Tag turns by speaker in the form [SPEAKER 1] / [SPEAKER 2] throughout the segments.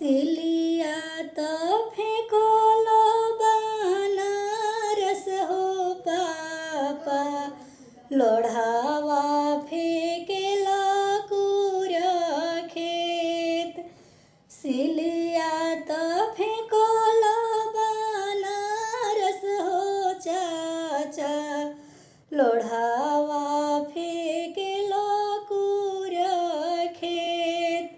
[SPEAKER 1] Cilia तो फेंकोलो बनारस हो पापा, लोढ़ावा फेंकेला खेत। सिलिया तो फेंकोलो बनारस हो चाचा, लोढ़ावा फेंकेलो खेत।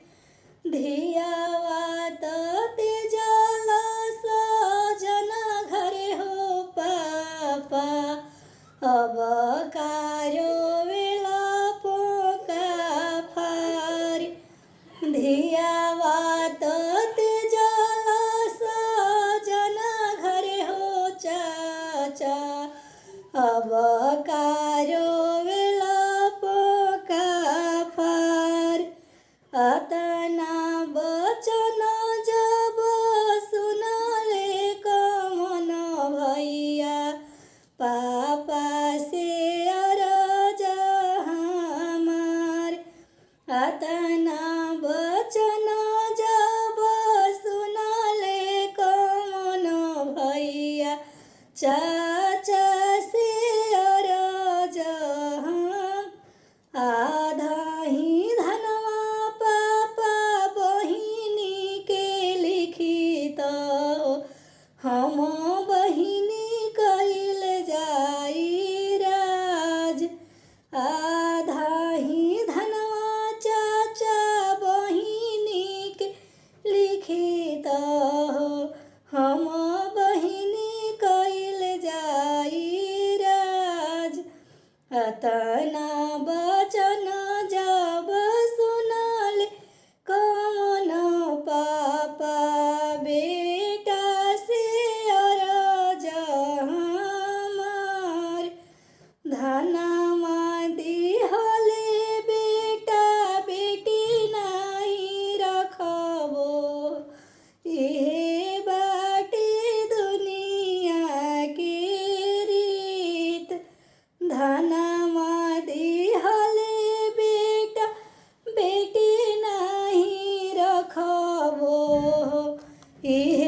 [SPEAKER 1] धियावा तो तेजल सजन घरे हो पापा, अब कारो वेला पोका फार। धियावा तो तेजल सजन घरे हो चाचा, अब कारो वेला पोका फार। अतना बचन जब सुनले कमन भैया, पापा से अरज हमार। अतना बचन जब सुनले कमन भैया, चाचा से अरज हम। आधा ही धनवा पापा बहिनी के लिखित, हम बहिनी कइल जाई राज। आधा ही धनवा चाचा बहिनी के लिखित, हम बहिनी कइल जाई राज। अतना बचन जब सुनले कमन पापा, बेटा से अरज हमार। धनमा दिहले बेटा बेटी नहीं रखबो, इहे बाटे दुनिया के रीत। धनमा दिहले बेटा बेटी नहीं रखबो, इहे